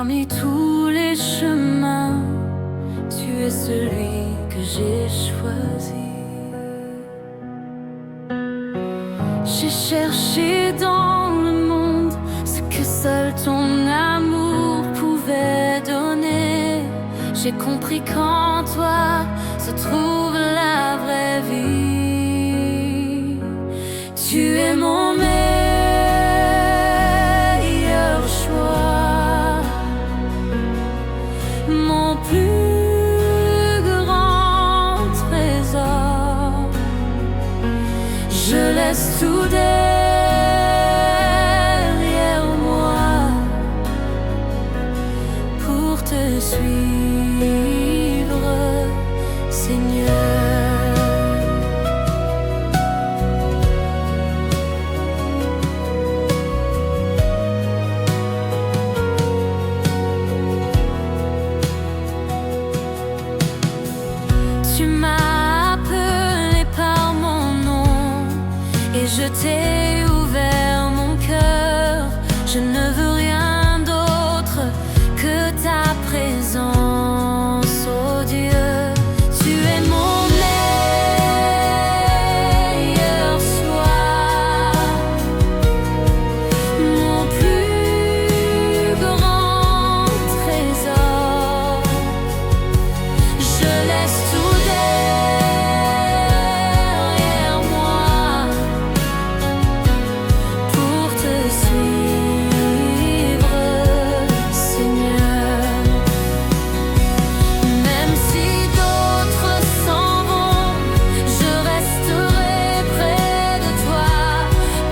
Parmi tous les chemins, tu es celui que j'ai choisi. J'ai cherché dans le monde ce que seul ton amour pouvait donner. J'ai compris qu'en toi se trouve la vraie vie. Tu es mon meilleur choix, mon plus grand trésor. Je laisse tout derrière moi pour te suivre, Seigneur. Tu m'as appelé par mon nom et je t'ai ouvert mon cœur. Je ne veux rien d'autre que ta présence, oh Dieu. Tu es mon meilleur soir, mon plus grand trésor. Je laisse tout derrière moi pour te suivre, Seigneur. Même si d'autres s'en vont, je resterai près de toi,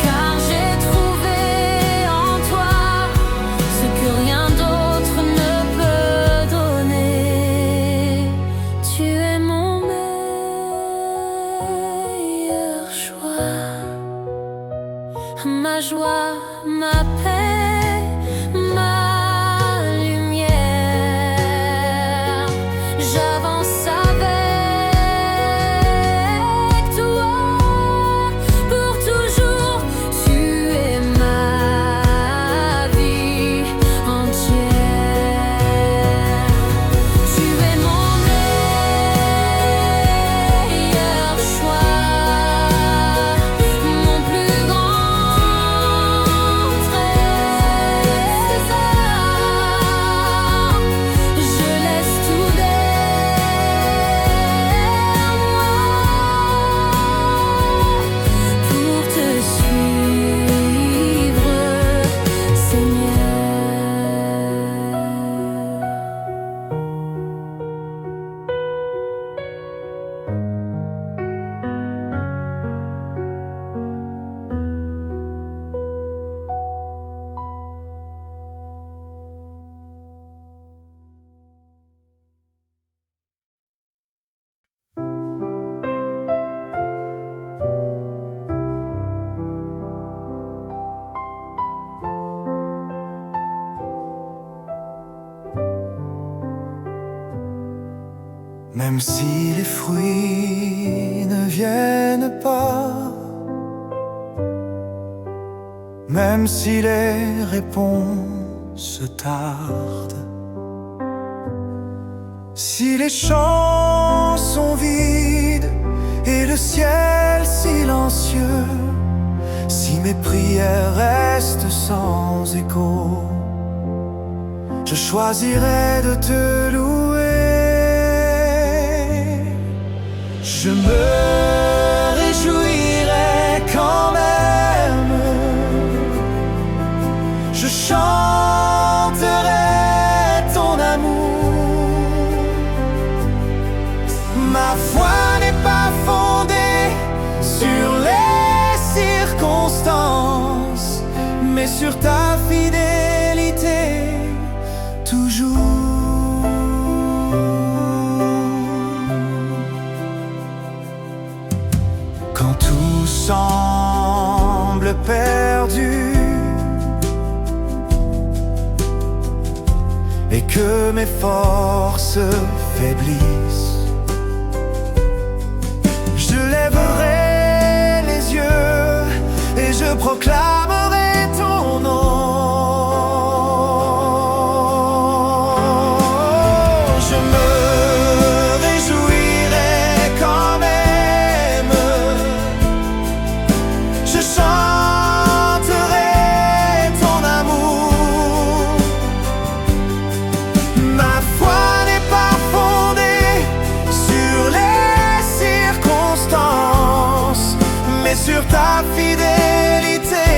car j'ai trouvé en toi ce que rien d'autre ne peut donner. Tu es mon meilleur choix, ma joie, ma paix, ma lumière. J'avance avec toi pour toujours. Tu es ma vie entière. Tu es mon meilleur choix, mon plus grand trésor. Je laisse tout derrière moi pour te suivre, Seigneur. Même si les fruits ne viennent pas, même si les réponses tardent, si les champs sont vides et le ciel silencieux, si mes prières restent sans écho, je choisirai de te louer. Je me réjouirai quand même, je chanterai ton amour. Ma foi n'est pas fondée sur les circonstances, mais sur ta fidélité toujours. Quand tout semble perdu et que mes forces faiblissent, je lèverai les yeux et je proclamerai ton nom. sur ta fidélité,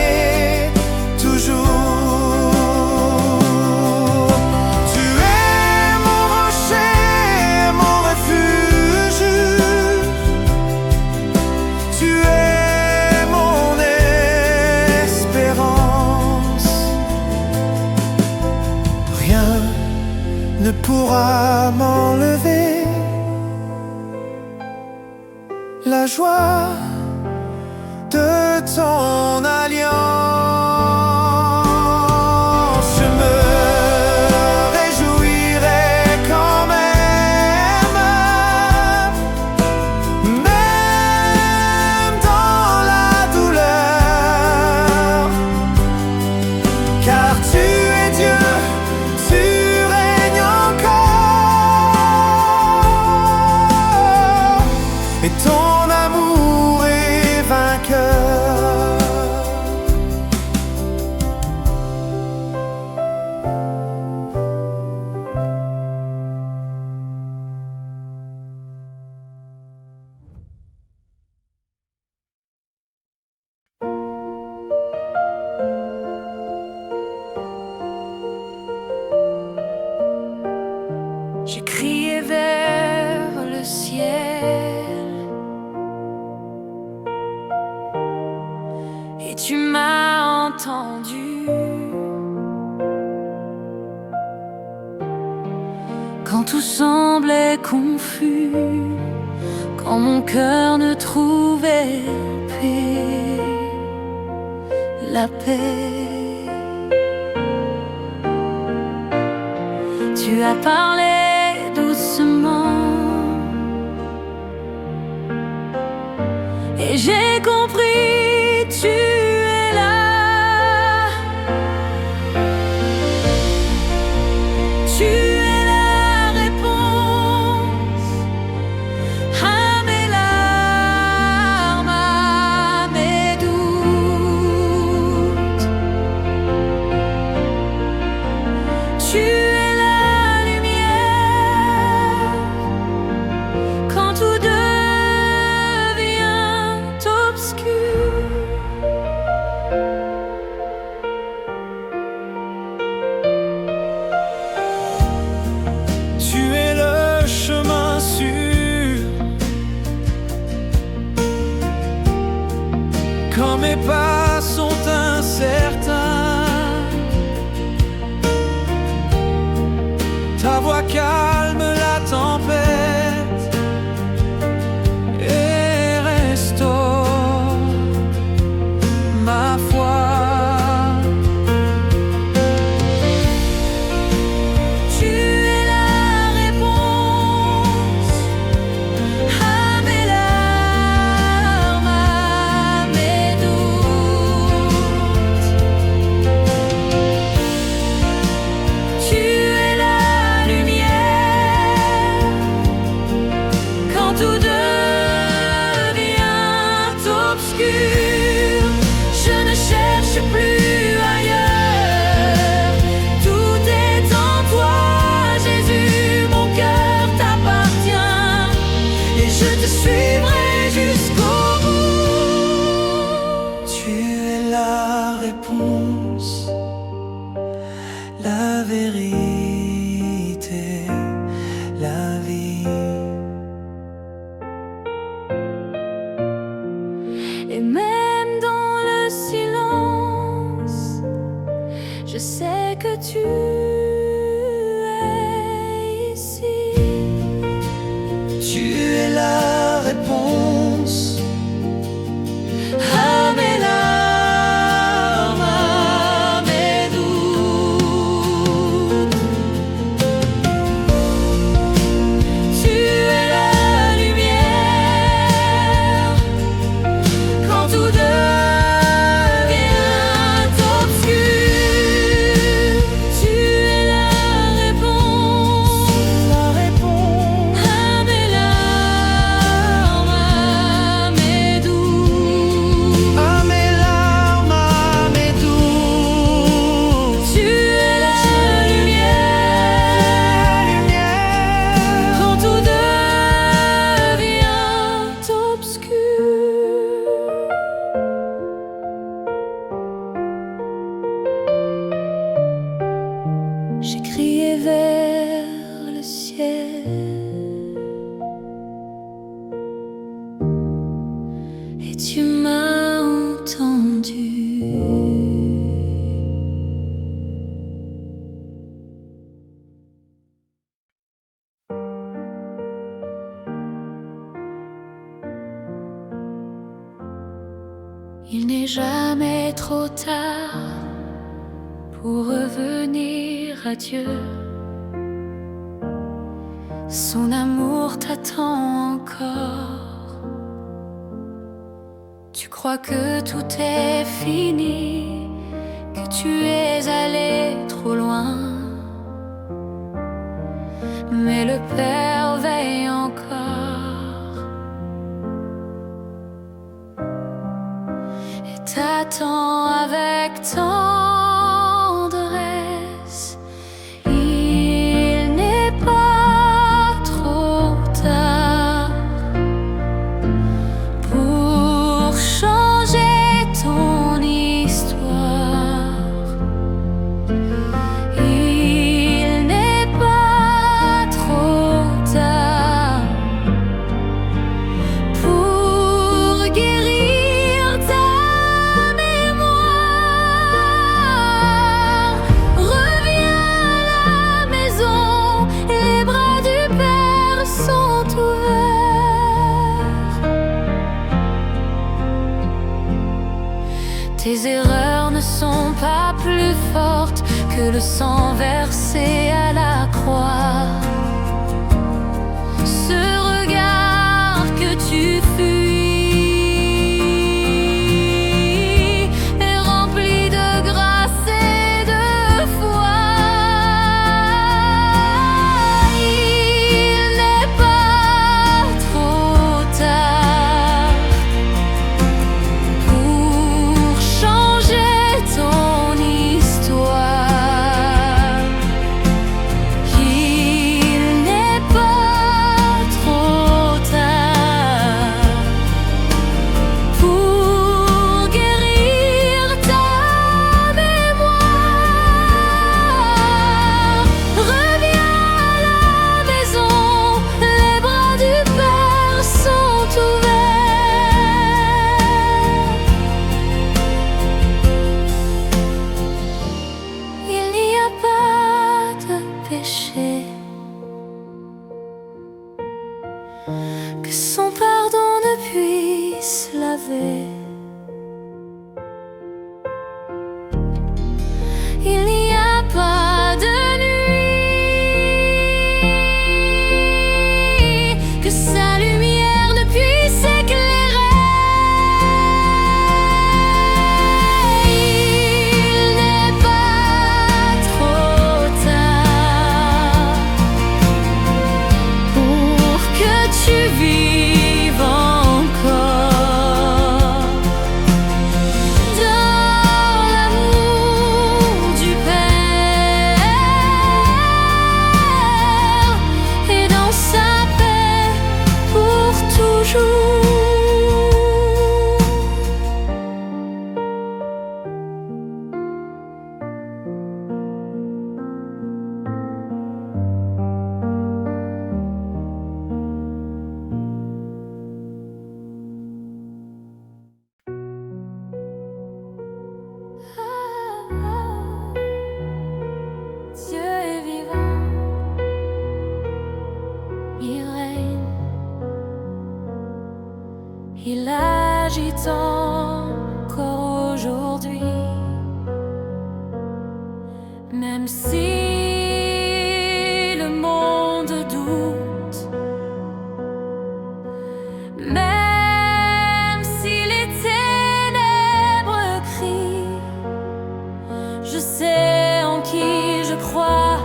toujours. Tu es mon rocher, mon refuge. Tu es mon espérance. Rien ne pourra m'enlever la joie de ton alliance. Je me réjouirai quand même, même dans la douleur, car tu es Dieu, tu règnes encore, et ton amour est vainqueur. J'ai crié vers le ciel et tu m'as entendu. Quand tout semblait confus, quand mon cœur ne trouvait paix, la paix. Tu as parlé doucement et j'ai compris, tu es là. Tu es la réponse à mes larmes, à mes doutes. Tu es la lumière quand tout devient obscur. Tu es le chemin sûr quand mes pas sont incertains. Ta voix calme la tempête et restaure ma foi. Tu es la réponse à mes larmes, à mes doutes. Il n'est jamais trop tard pour revenir à Dieu. Son amour t'attend encore. Tu crois que tout est fini, que tu es allé trop loin, mais le Père veille encore et t'attend avec tendresse. Il n'est pas trop tard pour changer ton histoire. Il n'est pas trop tard pour guérir ta mémoire. Reviens à la maison, les bras du Père sont ouverts. Tes erreurs ne sont pas plus fortes que le sang versé à la croix. Ce regard que tu fuis est rempli de grâce et de foi. Il n'est pas trop tard pour changer ton histoire. Il n'est pas trop tard pour guérir ta mémoire. Reviens à la maison, les bras du Père sont ouverts. Il n'y a pas de péché que son pardon ne puisse laver. Il n'y a pas de nuit que sa lumière ne puisse éclairer. Il n'est pas trop tard pour que tu vives encore dans l'amour du Père et dans sa paix pour toujours. Dieu est vivant, il règne, il agit encore aujourd'hui, même si le monde doute, même si les ténèbres crient. Je sais en qui je crois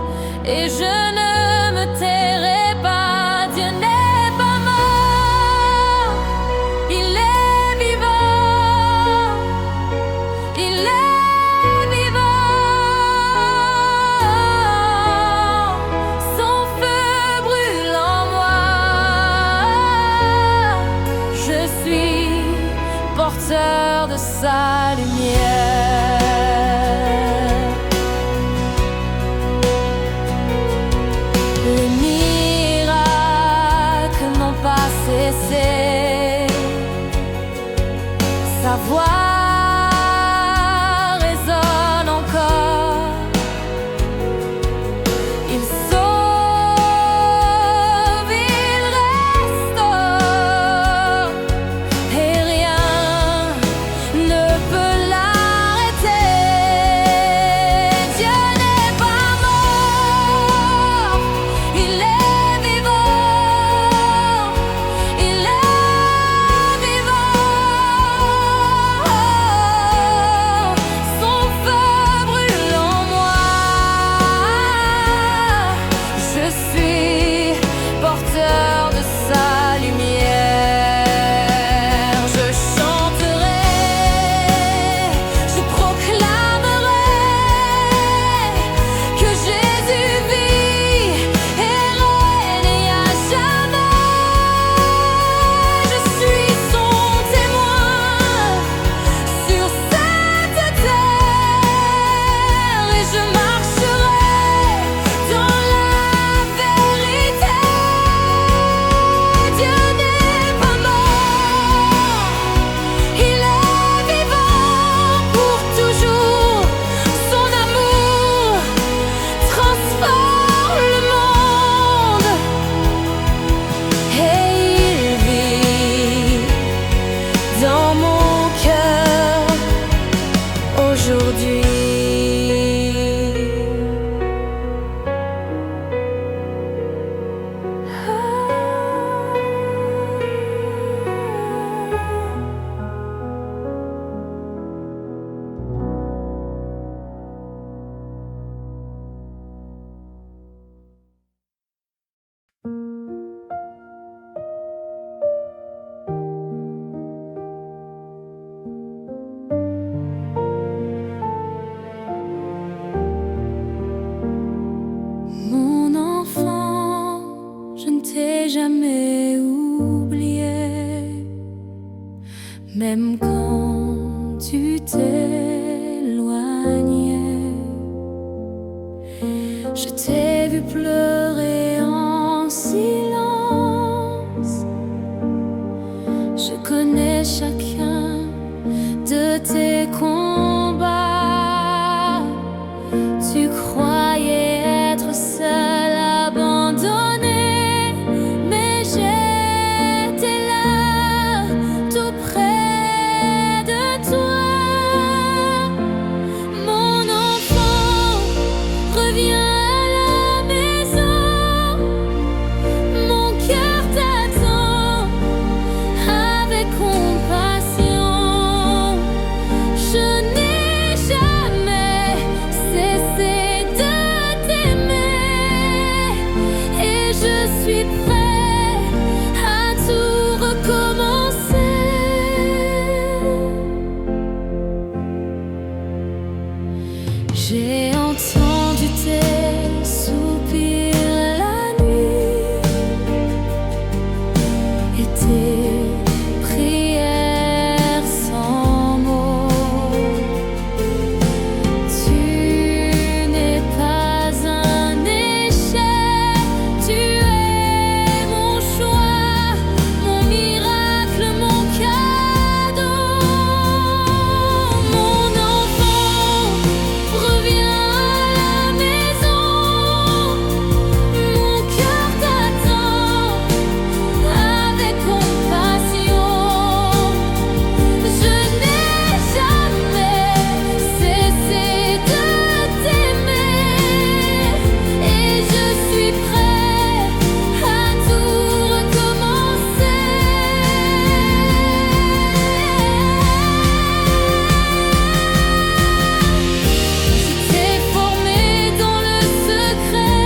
et je ne me tairai pas. Dieu n'est pas mort, il est vivant, il est vivant. Son feu brûle en moi, je suis porteur de sa lumière. Les miracles n'ont pas cessé, sa voix résonne encore. Il sauve, il restaure, et rien ne même quand tu t'éloignais. Je t'ai vu pleurer en silence. Je connais chacun de tes combats. Tu croyais être seul, abandonné, mais j'étais là, tout près de toi. Mon enfant, reviens à la maison. Mon cœur t'attend avec compassion. Je n'ai jamais cessé de t'aimer et je suis prêt à tout recommencer. J'ai entendu tes soupirs la nuit et tes prières sans mots. Tu n'es pas un échec, tu es mon choix, mon miracle, mon cadeau. Mon enfant, reviens à la maison. Mon cœur t'attend avec compassion. Je n'ai jamais cessé de t'aimer et je suis prêt à tout recommencer. Je t'ai formé dans le secret.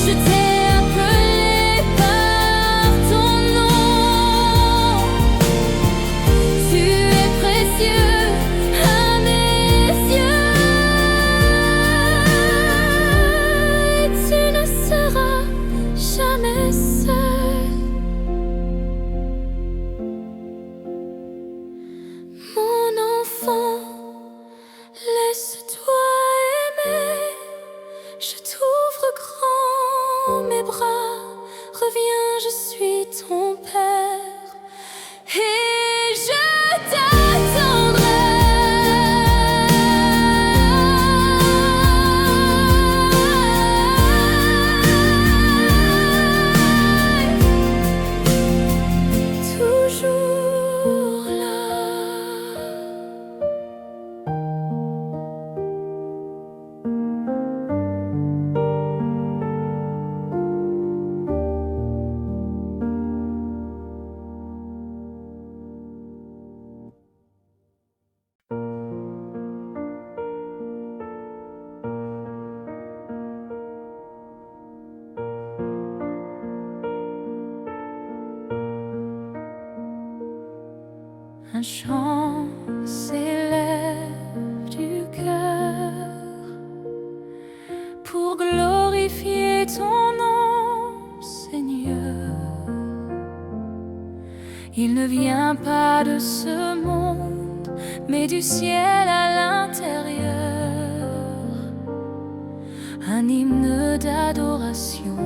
Je t'ai appelé par ton nom. Tu es précieux à mes yeux et tu ne seras jamais seul. Mon enfant, laisse-toi aimer. Je t'ouvre grand mes bras. Reviens, je suis ton père et je t'attendrai. Toujours là. Un chant s'élève du cœur pour glorifier ton nom, Seigneur. Il ne vient pas de ce monde, mais du ciel à l'intérieur. Un hymne d'adoration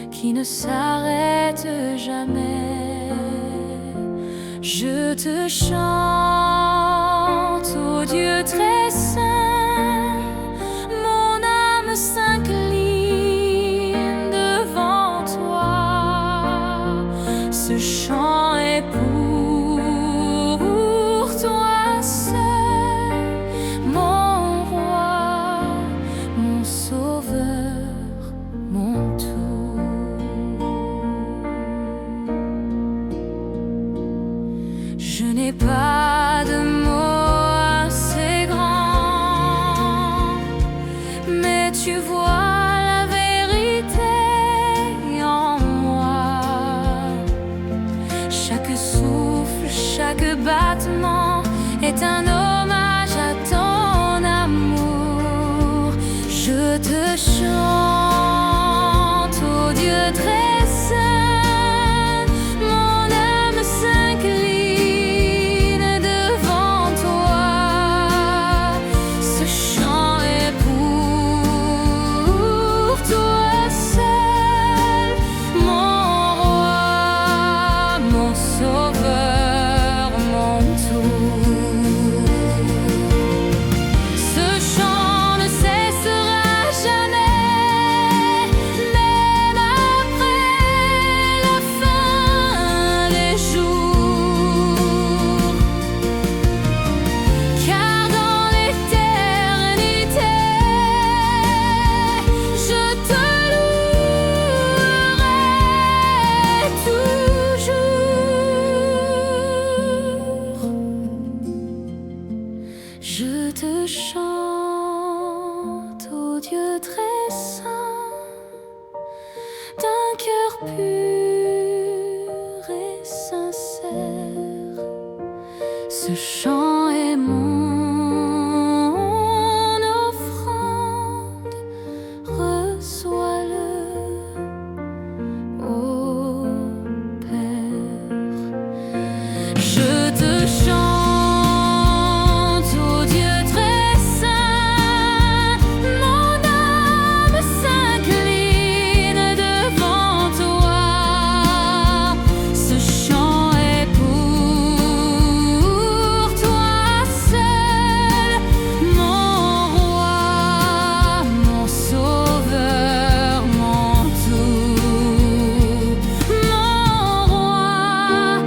qui ne s'arrête jamais. Je te chante, ô Dieu très saint. Mon âme s'incline devant toi. Ce chant est pour toi seul, mon roi, mon sauveur, mon tout. Je n'ai pas de mots assez grands, mais tu vois la vérité en moi. Chaque souffle, chaque battement est un hommage à ton amour. Je te chante, ô Dieu très saint. Dieu très saint, d'un cœur pur et sincère. Ce chant est mon offrande, reçois-le, ô Père. Je te chante, ô Dieu très saint, mon âme s'incline devant toi. Ce chant est pour toi seul, mon roi, mon sauveur, mon tout, mon roi,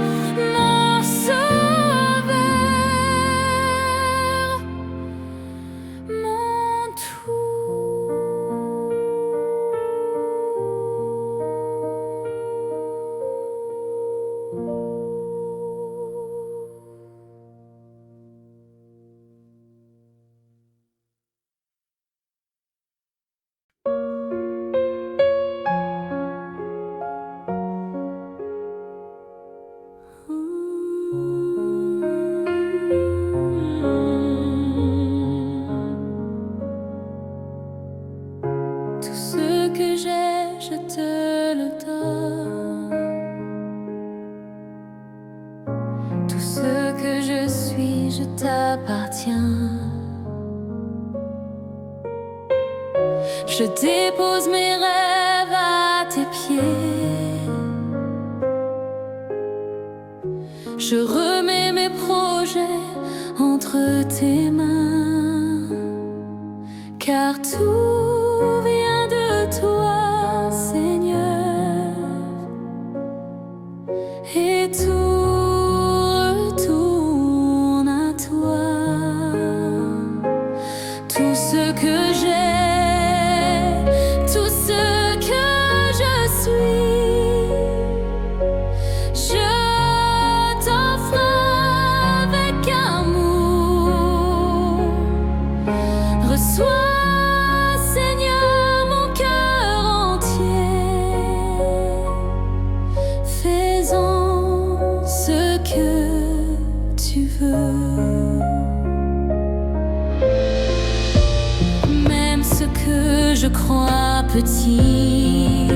mon sauveur, mon tout. Tout ce que j'ai, je te le donne. Tout ce que je suis, je t'appartiens. Je dépose mes rêves à tes pieds. Je remets mes projets entre tes mains, car tout vient de toi, Seigneur, et tout retourne à toi. Tout ce que j'ai, tout ce que je suis, je t'offre avec amour. Reçois, Seigneur, mon cœur entier. Fais-en ce que tu veux. Même ce que je crois petit,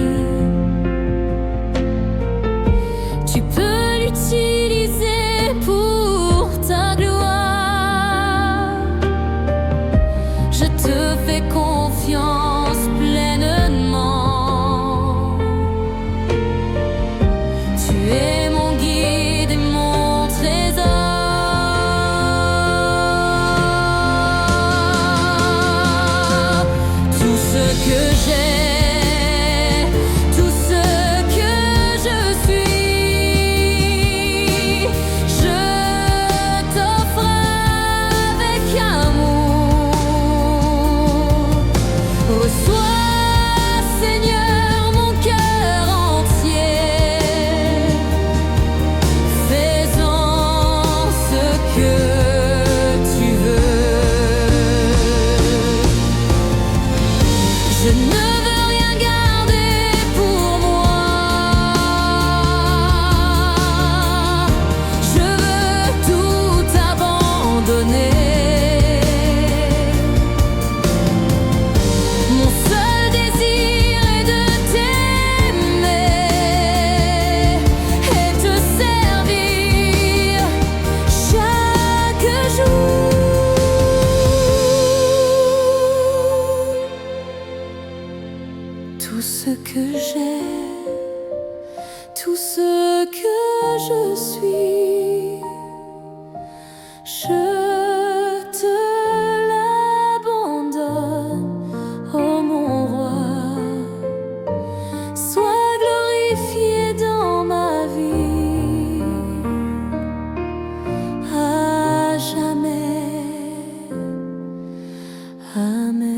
tu peux l'utiliser pour ta gloire. Je te fais confiance pleinement. Tu es mon guide et mon trésor. Tout ce que j'ai, tout ce que je suis, je t'offre avec amour. Reçois, Seigneur, mon cœur entier. Fais-en ce que tu veux. Je ne veux rien garder pour moi. Je veux tout abandonner. Mon seul désir est de t'aimer et te servir chaque jour. Tout ce que j'ai, tout ce que je suis, je te l'abandonne, ô mon roi. Sois glorifié dans ma vie, à jamais. Amen.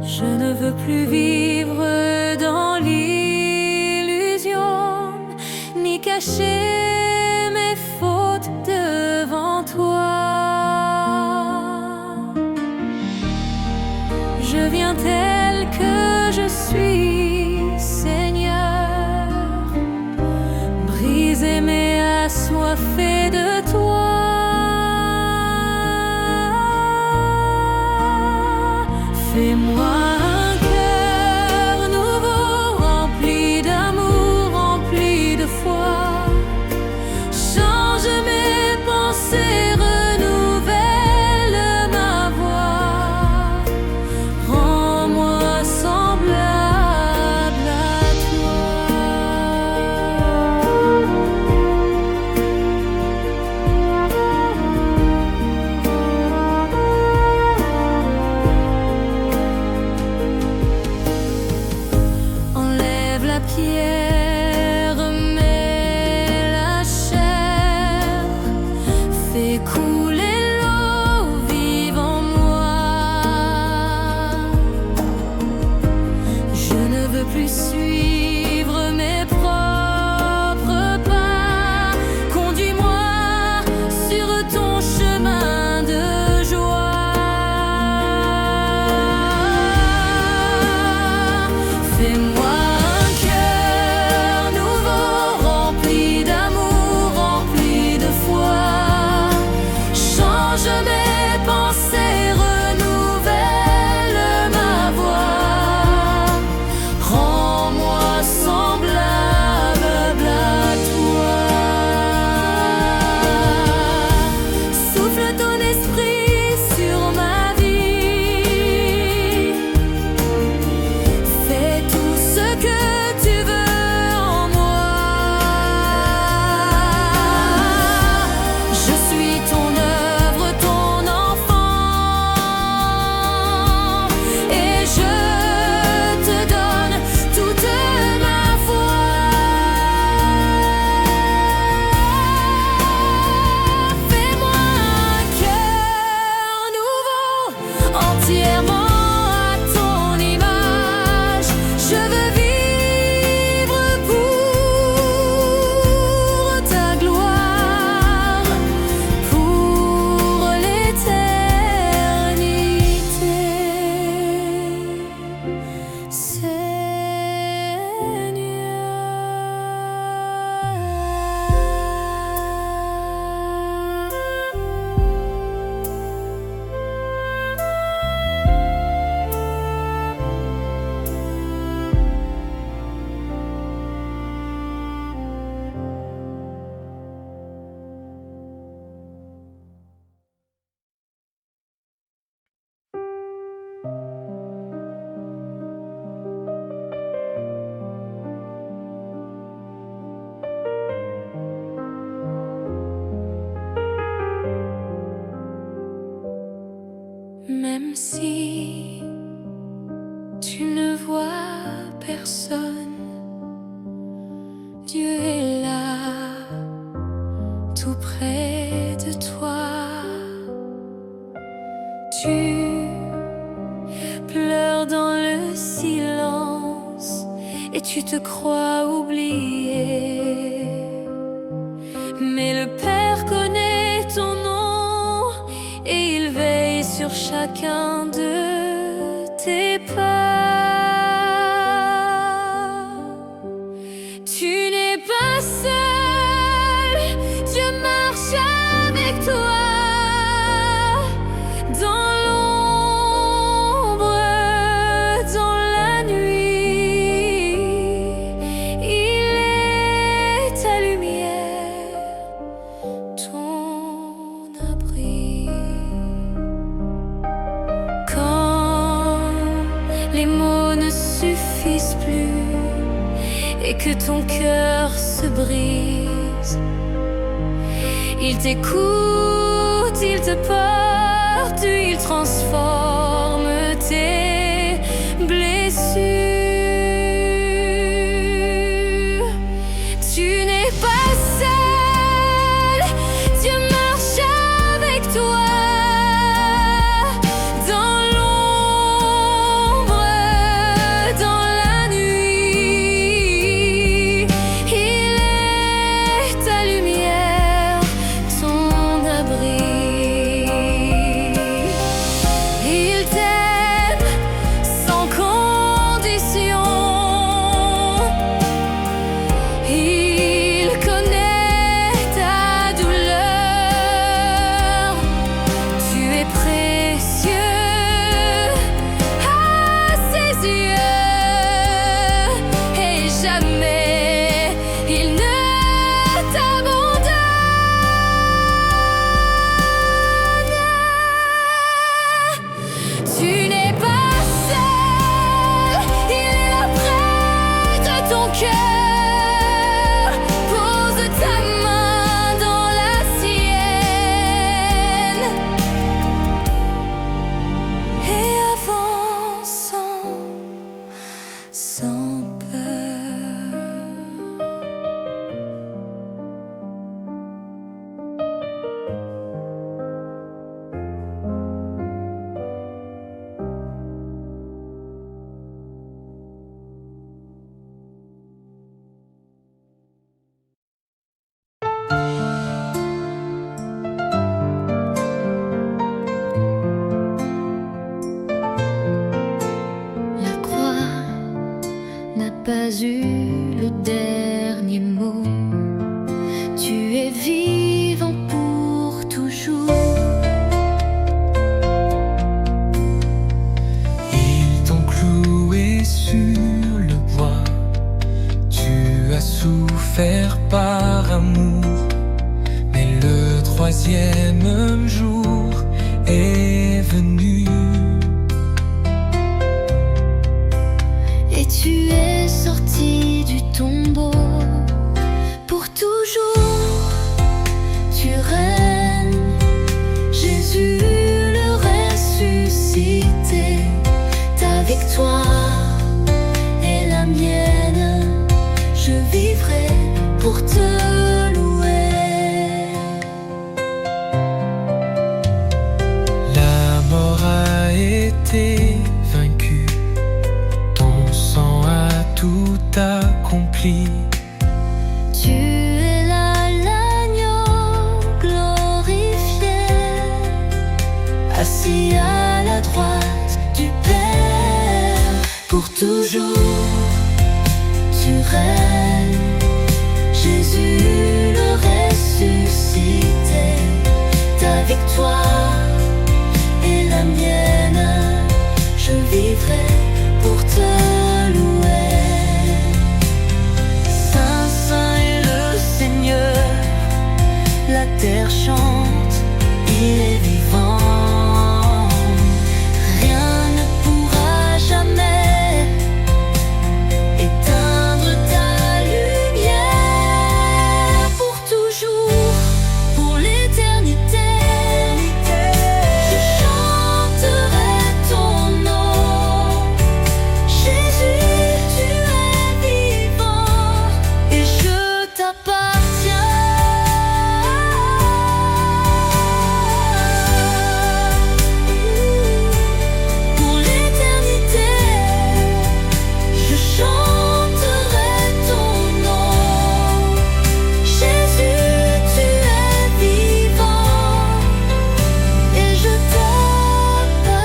Je ne veux plus vivre dans l'illusion, ni cacher mes fautes devant toi. Je viens tel que je suis, Seigneur, brisé mais assoiffé de toi. Fais-moi un cœur nouveau, rempli d'amour, rempli de foi. Change mes pensées, renouvelle ma voix. Rends-moi semblable à toi. Enlève la pierre, mets la chair. Fais couler l'eau vive en moi. Je ne veux plus suivre mes propres pas. Conduis-moi sur ton chemin de joie. Fais-moi un cœur nouveau, rempli d'amour, rempli de foi. Change mes pensées, renouvelle ma voix. Rends-moi semblable à toi. Souffle ton esprit sur ma vie. Fais tout ce que tu veux en moi. Je suis ton œuvre, ton enfant, et je te donne toute ma foi. Fais-moi un cœur nouveau, entièrement à ton image. Je veux vivre pour ta gloire, pour l'éternité. Même si tu ne vois personne, Dieu est là, tout près de toi. Tu pleures dans le silence et tu te crois oublié. Mais le Père connaît ton nom et il veille sur chacun de tes pas. Tu n'es pas seul, Dieu marche avec toi. Dans l'ombre, dans la nuit, il est ta lumière, ton abri. Quand les mots ne suffisent plus et que ton cœur se brise, il t'écoute, il te porte, il transforme tes blessures. Tu n'es pas seul, Dieu marche avec toi. Dans l'ombre, pas eu le dernier mot. Tu es vivant pour toujours. Ils t'ont cloué sur le bois. Tu as souffert par amour. Mais le troisième jour est venu. Et tu es sorti du tombeau pour toujours. Tu règnes, Jésus le ressuscité. Ta victoire est la mienne. Je vivrai pour te louer. La mort a été vaincue. Ton sang a tout accompli. Tu es là, l'agneau glorifié, assis à la droite du Père pour toujours. Tu règnes, Jésus le ressuscité. Ta victoire est la mienne. Je vivrai pour te louer. Saint, Saint est le Seigneur. La terre chante, il est vivant. Rien ne pourra jamais éteindre ta lumière. Pour toujours, pour l'éternité, je chanterai ton nom. Jésus, tu es vivant et je t'appartiens. Pour l'éternité, je chanterai ton nom. Jésus, tu es vivant et je t'appartiens.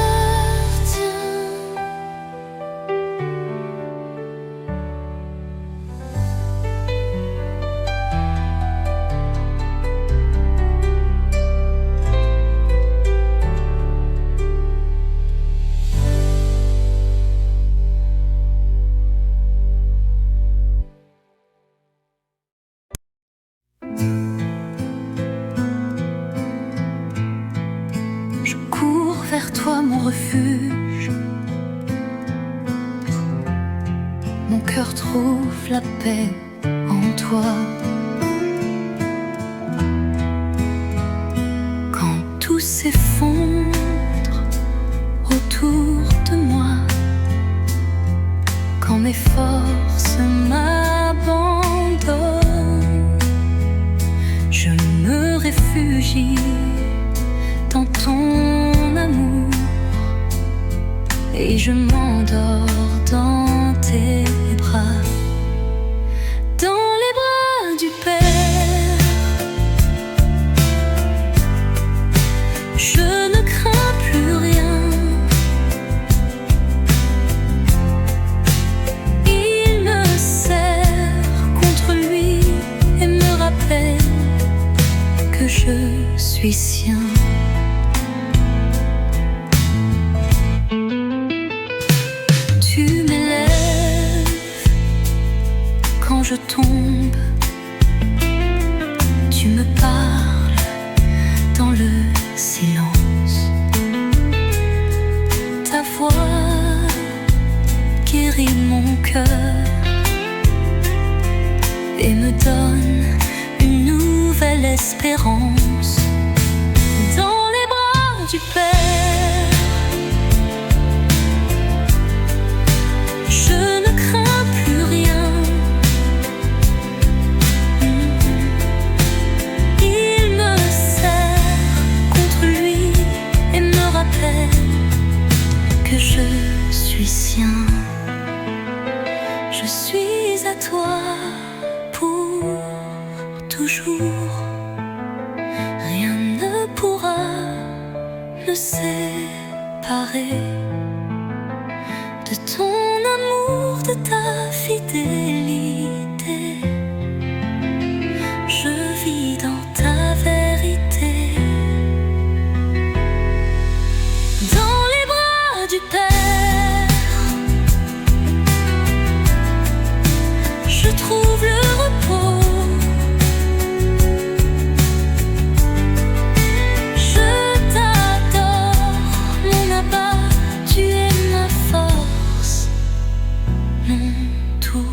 Je cours vers toi, mon refuge. Mon cœur trouve la paix en toi. Quand tout s'effondre autour de moi, quand mes forces m'abandonnent, je me réfugie dans ton amour et je m'endors dans tes bras, dans les bras du Père. Je ne crains plus rien. Il me serre contre lui et me rappelle que je suis sien. Tu m'élèves quand je tombe. Tu me parles dans le silence. Ta voix guérit mon cœur et me donne une nouvelle espérance. Dans les bras du Père, je ne crains plus rien. Il me serre contre lui et me rappelle que je suis sien. Je suis à toi pour toujours. Rien ne pourra me séparer de ton l'amour de ta fidélité. Je vis dans ta vérité. Dans les bras du Père, je trouve le repos. Je t'adore, mon Abba, tu es ma force, mon tout.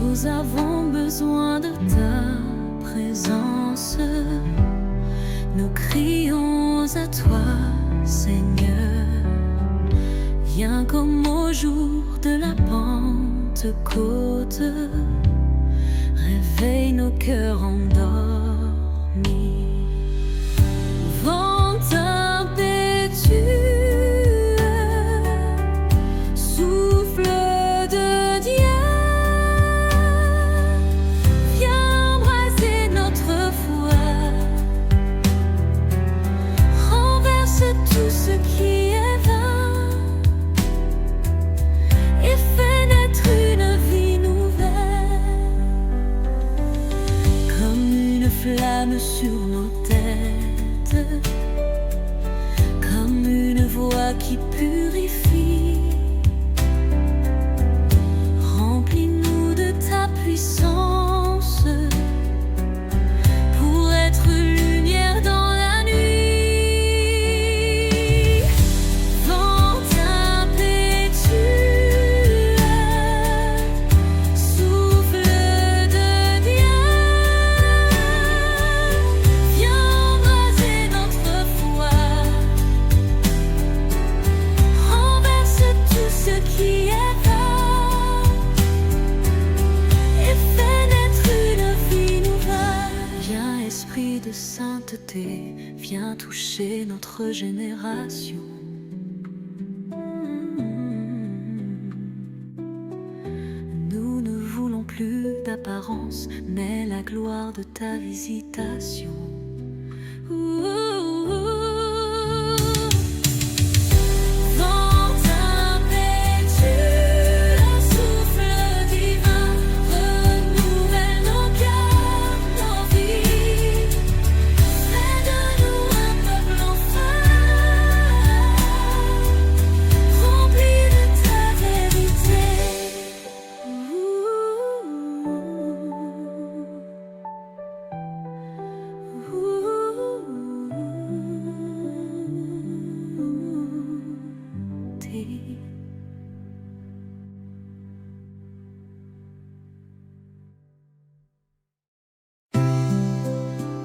Nous avons besoin de ta présence. Nous crions à toi, Seigneur. Viens comme au jour de la Pentecôte. Réveille nos cœurs endormis. Vent impétueux, flamme sur nos têtes, comme une voix qui purifie. Remplis-nous de ta puissance pour être lumière dans la nuit. Vent impétueux, souffle de Dieu. De sainteté, viens toucher notre génération. Nous ne voulons plus d'apparence, mais la gloire de ta visitation.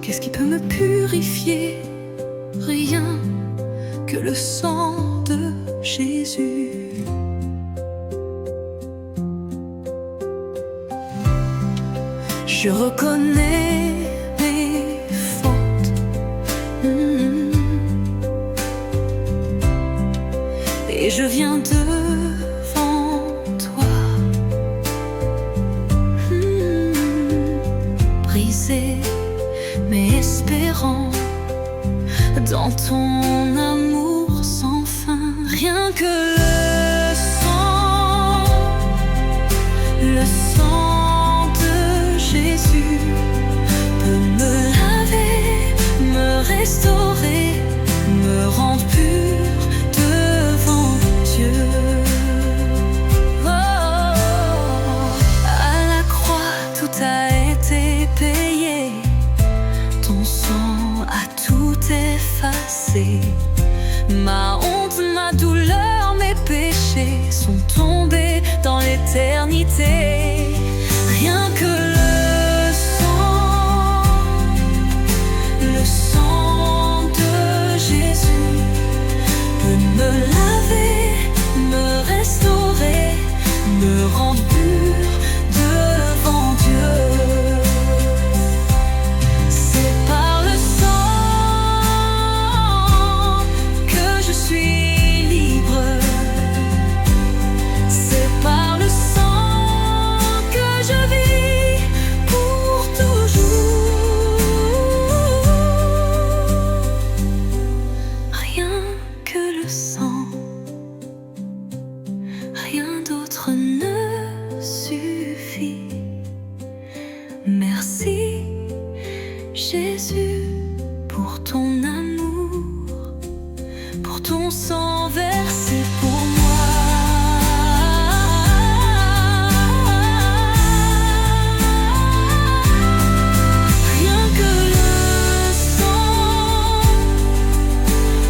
Qu'est-ce qui peut me purifier? Rien que le sang de Jésus. Je reconnais mes fautes, et je viens devant toi, brisé mais espérant dans ton amour sans fin. Rien que le sang de Jésus peut me laver, me restaurer, me rendre pur devant Dieu. Oh, à la croix tout a été payé, ton sang a tout effacé. Ma honte, ma douleur, mes péchés sont tombés dans l'éternité. Rien que le sang de pour ton amour, pour ton sang versé pour moi. Rien que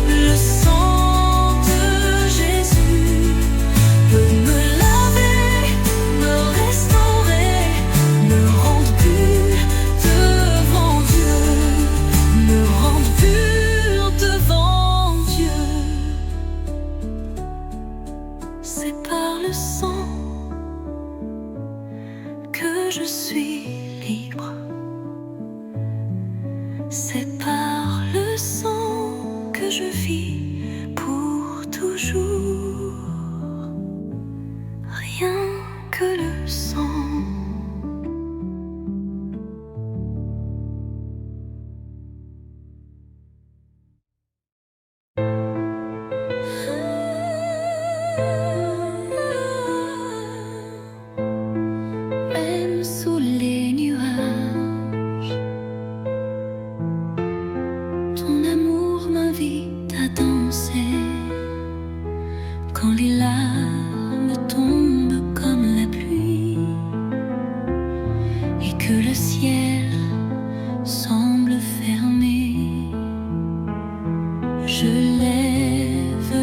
le sang de Jésus peut me laver, me restaurer, me rendre pur devant Dieu, me rendre pur devant Dieu. C'est par le sang que je suis libre. C'est par le sang que je vis pour toujours. Rien que le sang. Même sous les nuages, ton amour m'invite à danser. Quand les larmes tombent comme la pluie et que le ciel semble fermé, je lève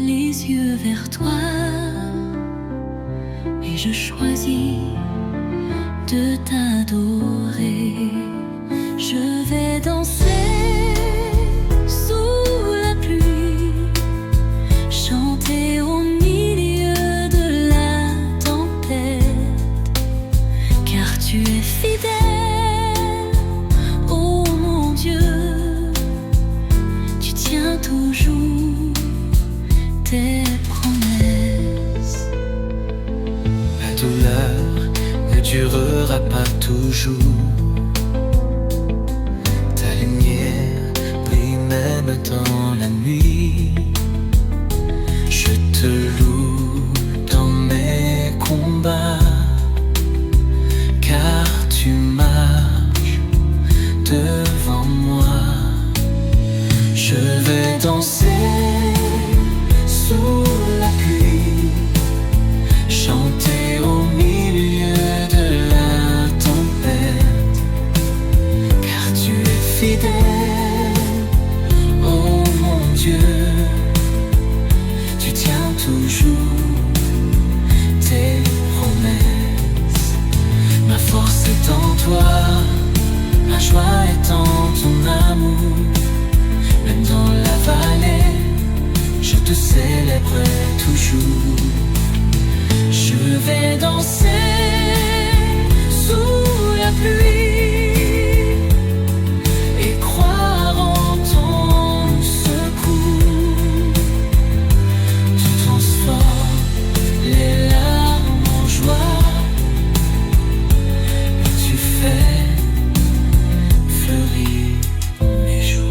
les yeux vers toi et je choisis de t'adorer. Je vais danser sous la pluie, chanter au milieu de la tempête, car tu es fidèle, oh mon Dieu, tu tiens toujours tes promesses. La douleur ne durera pas toujours. Ta lumière brille même dans la nuit. Je te loue dans mes combats, car tu marches devant moi. Je vais danser sous la pluie, chanter au milieu de la tempête, car tu es fidèle, oh mon Dieu, tu tiens toujours tes promesses. Ma force est en toi, ma joie est en ton amour. Même dans la vallée, je te célébrerai toujours. Je vais danser sous la pluie et croire en ton secours. Tu transformes les larmes en joie et tu fais fleurir mes jours.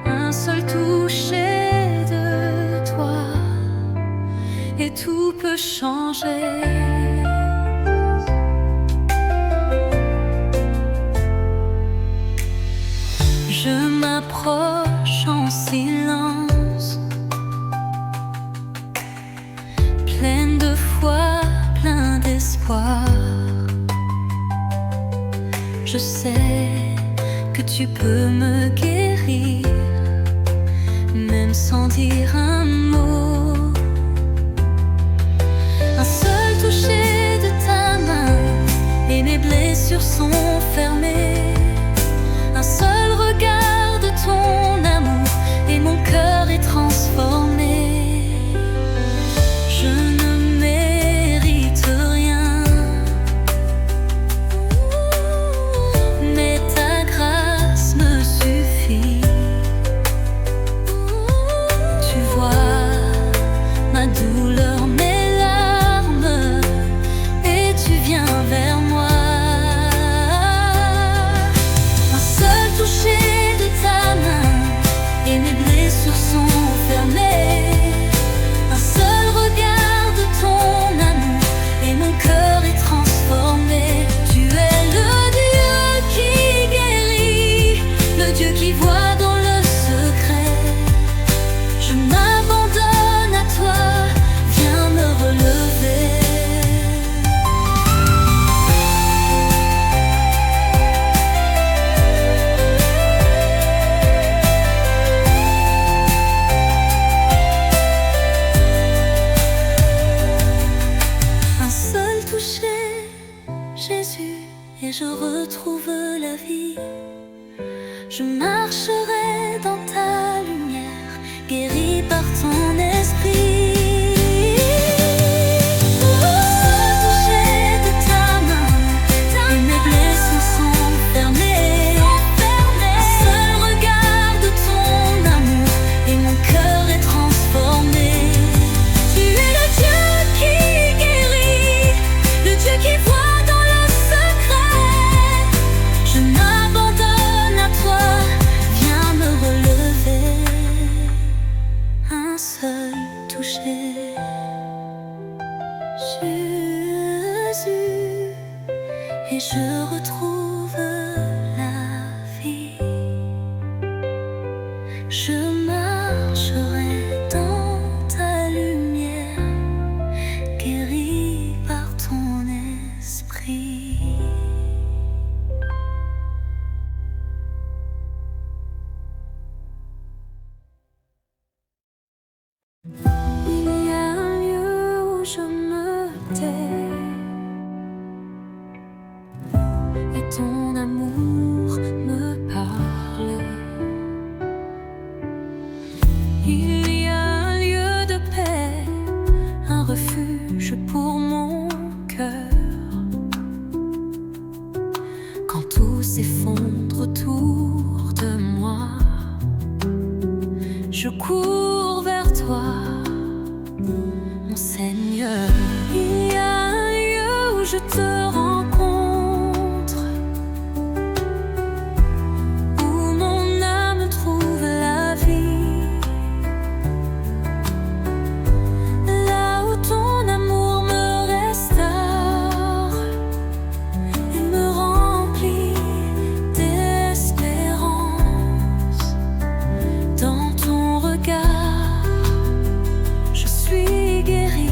Un seul toucher de toi et tout peut changer. Je m'approche en silence, pleine de foi, plein d'espoir. Je sais que tu peux me guérir, même sans dire un mot. Un seul toucher de ta main et mes blessures sont fermées. Un seul regard de ton amour et mon cœur est transformé. Je ne mérite rien, et je retrouve la vie. Je marcherai dans ta lumière, guéri par ton esprit. Jésus, et je retrouve la vie. Je marcherai dans ta lumière, guéri par ton esprit. Il y a un lieu où je me tais, et ton amour me parle. Il y a un lieu de paix, un refuge pour mon cœur. Quand tout s'effondre autour de moi, je cours vers toi, mon Seigneur. Il y a un lieu où je te rencontre, où mon âme trouve la vie, là où ton amour me restaure et me remplit d'espérance. Dans ton regard, je suis guéri.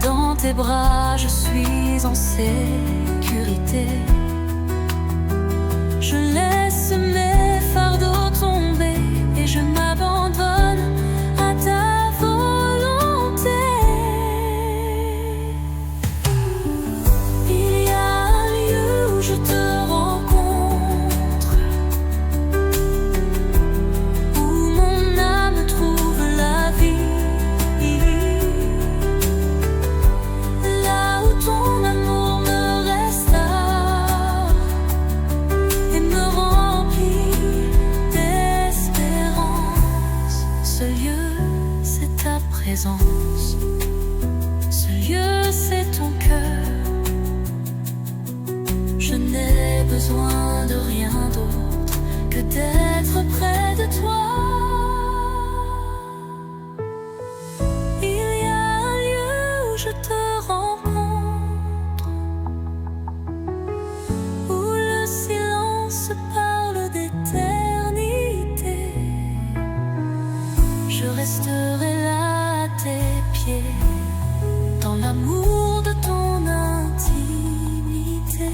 Dans tes bras, je suis en sécurité. Je laisse mes fardeaux tomber et je m'abandonne à ta volonté. Il y a un lieu où je te rencontre, où mon âme trouve la vie, là où ton amour me restaure et me remplit d'espérance. Ce lieu, c'est ta présence. Ce lieu, c'est ton cœur. Je n'ai besoin de rien d'autre que d'être près de toi. Il y a un lieu où je te rencontre, où le silence parle d'éternité. Je resterai là à tes pieds, dans l'amour de ton intimité.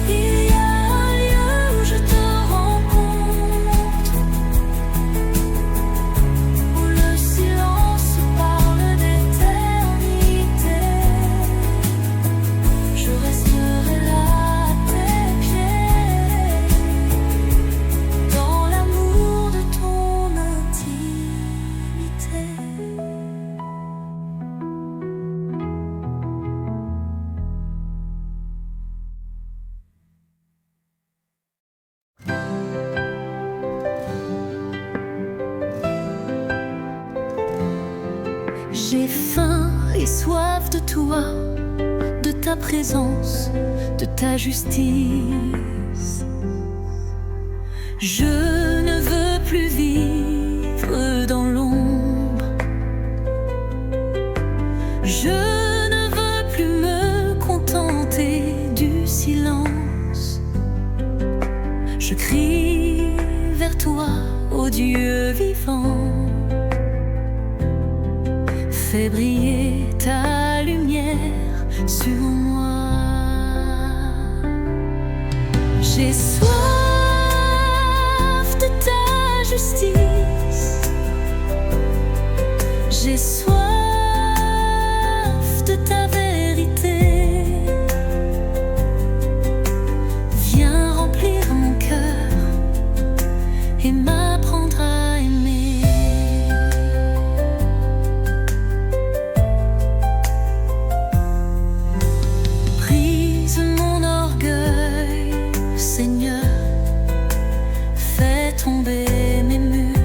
Il y a un lieu où je te rencontre, où le silence parle d'éternité. Je resterai là à tes pieds, dans l'amour de ton intimité. J'ai faim et soif de toi, de ta présence, de ta justice. Je ne veux plus vivre dans l'ombre. Je ne veux plus me contenter du silence. Je crie vers toi, ô Dieu vivant. Fais briller ta lumière sur moi. J'ai soif de ta justice, j'ai soif de ta vérité. Viens remplir mon cœur et m'apprendre à aimer. Brise mon orgueil, Seigneur, fais tomber mes murs,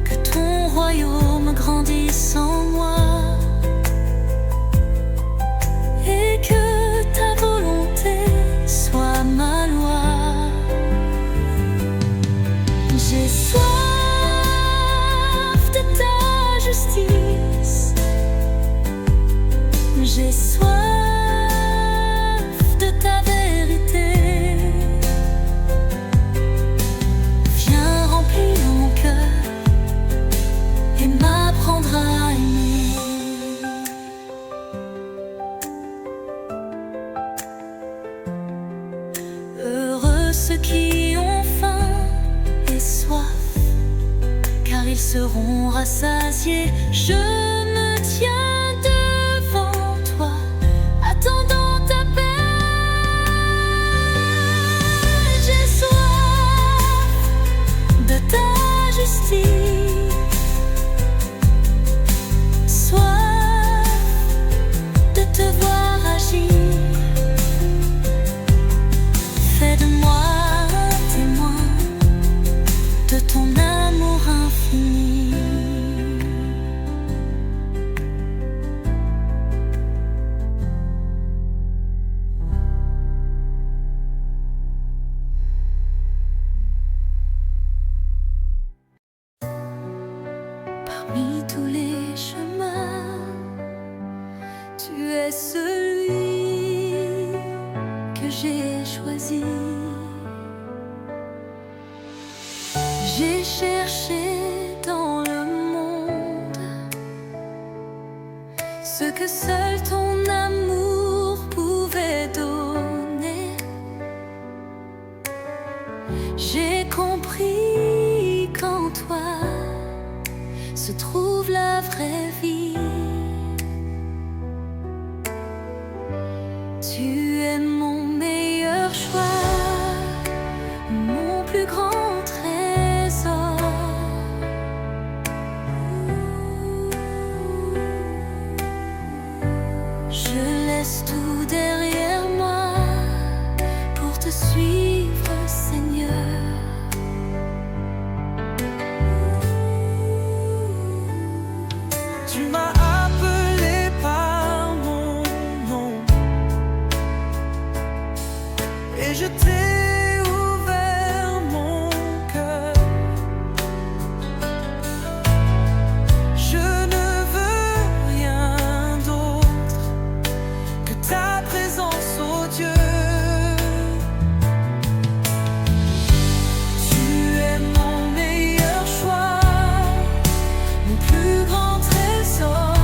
que ton royaume grandisse en moi, et que ta volonté soit ma loi. J'ai soif de ta justice, j'ai soif de ta vérité. Viens remplir mon cœur et m'apprendre à aimer. Heureux ceux qui ont faim et soif, car ils seront rassasiés. Je me tiens devant toi, attendant ta paix. J'ai soif de ta justice, soif de te voir agir. Fais de moi un témoin de ton amour infini. Parmi tous les chemins, tu es celui que j'ai choisi. J'ai cherché dans le monde ce que seul ton amour pouvait donner. J'ai compris qu'en toi se trouve la vraie vie. Tu es mon meilleur choix, mon plus grand trésor. Je laisse tout derrière moi pour te suivre, Seigneur. Tu m'as appelé par mon nom et je t'ai ouvert mon cœur. Je ne veux rien d'autre que ta présence, oh Dieu. Tu es mon meilleur choix, mon plus grand trésor.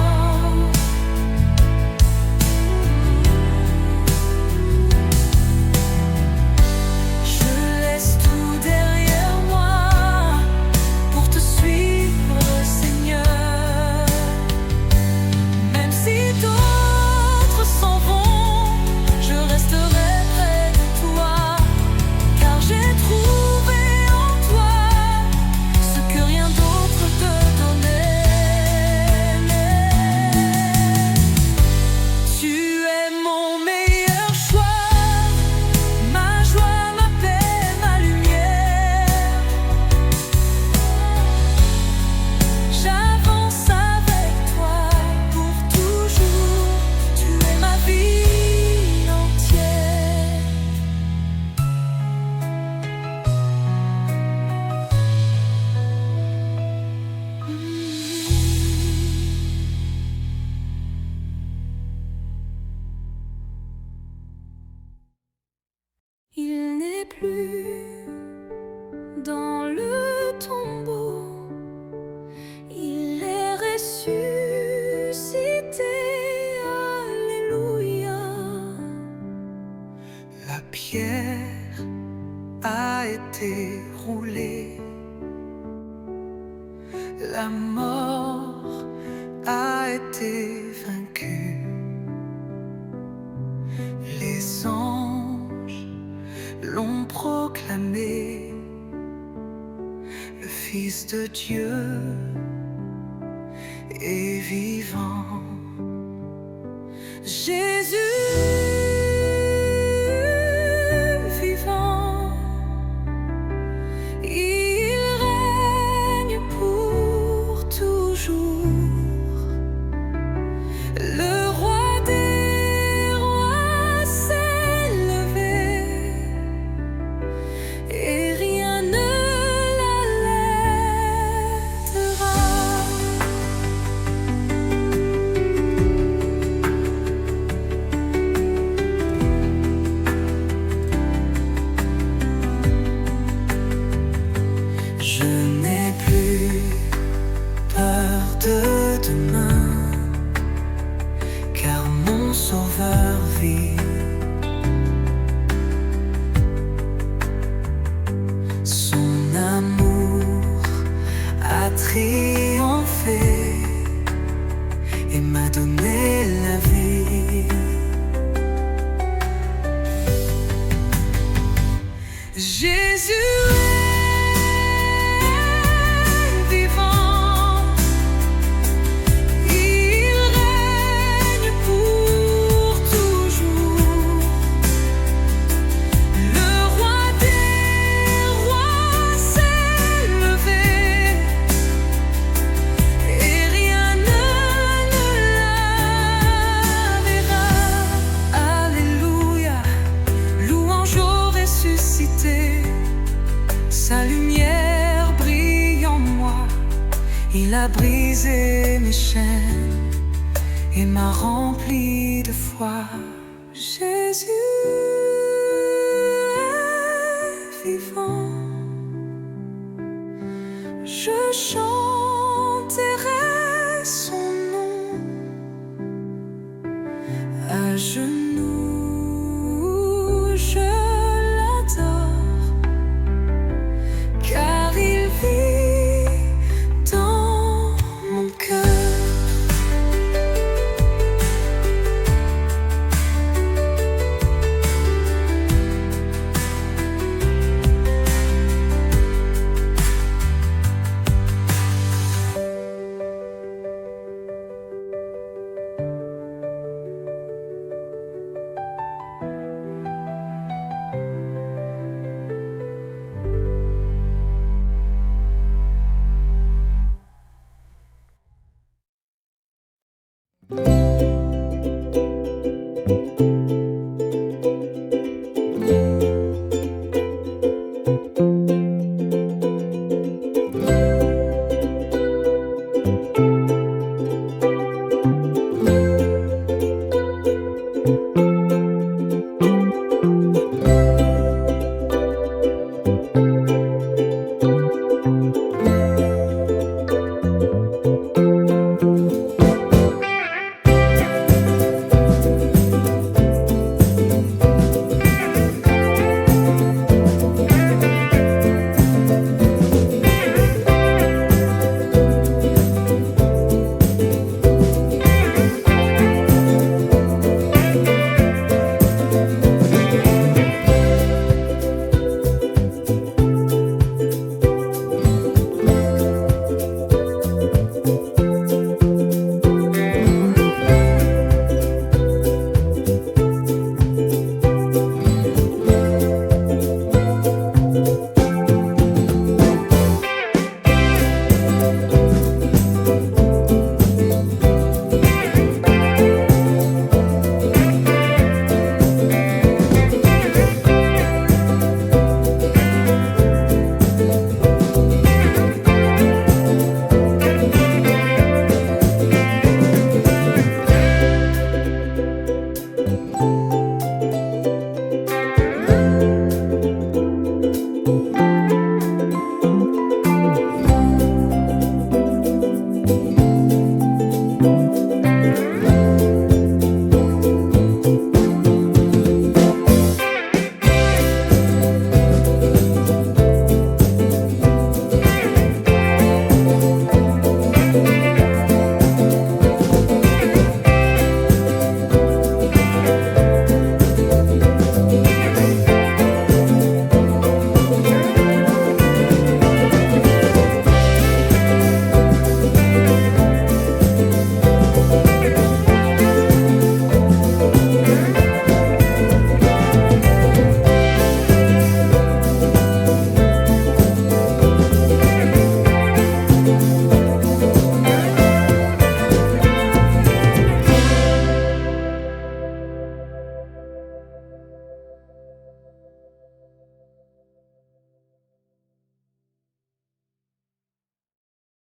pierre a été roulée. La mort a été vaincue. Les anges l'ont proclamé. Le Fils de Dieu est vivant. Jésus vivant, il règne pour toujours. Le roi des rois s'est levé et rien ne l'arrêtera. Je n'ai plus peur de demain, car mon Sauveur vit. Son amour a triomphé et m'a donné la vie. Jésus sa lumière brille en moi. Il a brisé mes chaînes et m'a rempli de foi. Jésus